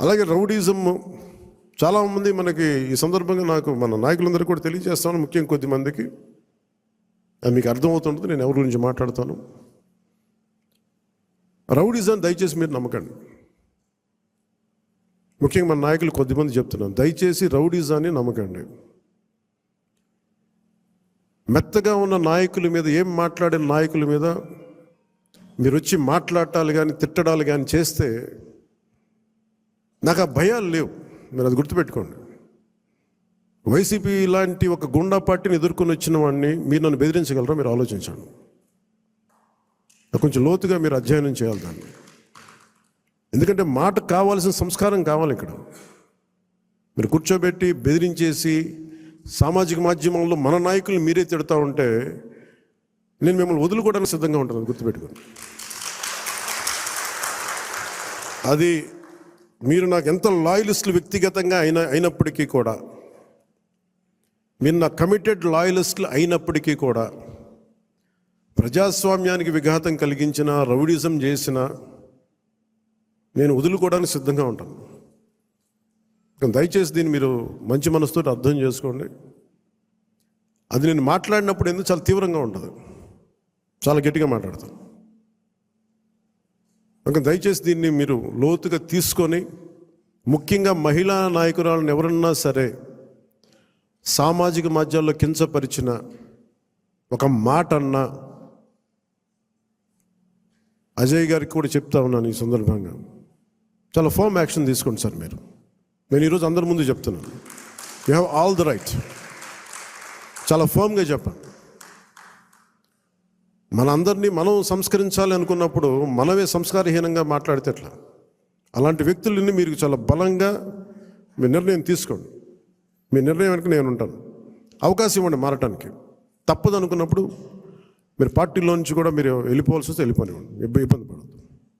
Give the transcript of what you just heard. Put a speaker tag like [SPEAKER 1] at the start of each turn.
[SPEAKER 1] అలాగే రౌడీజం చాలామంది మనకి ఈ సందర్భంగా నాకు మన నాయకులందరూ కూడా తెలియజేస్తాను, ముఖ్యంగా కొద్దిమందికి అది మీకు అర్థమవుతుంటుంది నేను ఎవరి గురించి మాట్లాడతాను. రౌడీజం దయచేసి మీరు నమ్మకండి. ముఖ్యంగా మన నాయకులు కొద్దిమంది చెప్తున్నాను, దయచేసి రౌడీజాన్ని నమ్మకండి. మెత్తగా ఉన్న నాయకుల మీద, ఏం మాట్లాడిన నాయకుల మీద మీరు వచ్చి మాట్లాడాలి కానీ తిట్టడాలు కానీ చేస్తే నాకు ఆ భయాలు లేవు. మీరు అది గుర్తుపెట్టుకోండి. వైసీపీ లాంటి ఒక గుండా పార్టీని ఎదుర్కొని వచ్చిన వాడిని మీరు నన్ను బెదిరించగలరా? మీరు ఆలోచించండి. కొంచెం లోతుగా మీరు అధ్యయనం చేయాలి దాన్ని. ఎందుకంటే మాట కావాల్సిన సంస్కారం కావాలి. ఇక్కడ మీరు కూర్చోబెట్టి బెదిరించేసి సామాజిక మాధ్యమంలో మన నాయకులు మీరే తిడతా ఉంటే నేను మిమ్మల్ని వదులుకోవడానికి సిద్ధంగా ఉంటాను, గుర్తుపెట్టుకోండి. అది మీరు నాకు ఎంత లాయలిస్టులు వ్యక్తిగతంగా అయినప్పటికీ కూడా, మీరు నా కమిటెడ్ లాయలిస్టులు అయినప్పటికీ కూడా, ప్రజాస్వామ్యానికి విఘాతం కలిగించిన, రౌడీజం చేసిన నేను వదులుకోవడానికి సిద్ధంగా ఉంటాను. దయచేసి దీన్ని మీరు మంచి మనసుతో అర్థం చేసుకోండి. అది నేను మాట్లాడినప్పుడు ఎందుకు చాలా తీవ్రంగా ఉంటుంది, చాలా గట్టిగా మాట్లాడతాను. దయచేసి దీన్ని మీరు లోతుగా తీసుకొని, ముఖ్యంగా మహిళా నాయకురాలను ఎవరన్నా సరే సామాజిక మాధ్యమాల్లో కించపరిచిన ఒక మాట అన్నా అజయ్ గారికి కూడా చెప్తా ఉన్నాను ఈ సందర్భంగా, చాలా ఫర్మ్ యాక్షన్ తీసుకోండి సార్. నేను ఈరోజు అందరి ముందు చెప్తున్నాను, you have all the right. చాలా ఫర్మ్గా చెప్పండి. మన అందరినీ మనం సంస్కరించాలి అనుకున్నప్పుడు మనమే సంస్కారహీనంగా మాట్లాడితే ఎట్లా? అలాంటి వ్యక్తులని మీరు చాలా బలంగా మీ నిర్ణయం తీసుకోండి. మీ నిర్ణయం వెనక నేను ఉంటాను. అవకాశం ఇవ్వండి మారటానికి. తప్పదు అనుకున్నప్పుడు మీరు పార్టీలో నుంచి కూడా మీరు వెళ్ళిపోవాల్సి వస్తే వెళ్ళిపోనివ్వండి, ఇబ్బంది పడదు.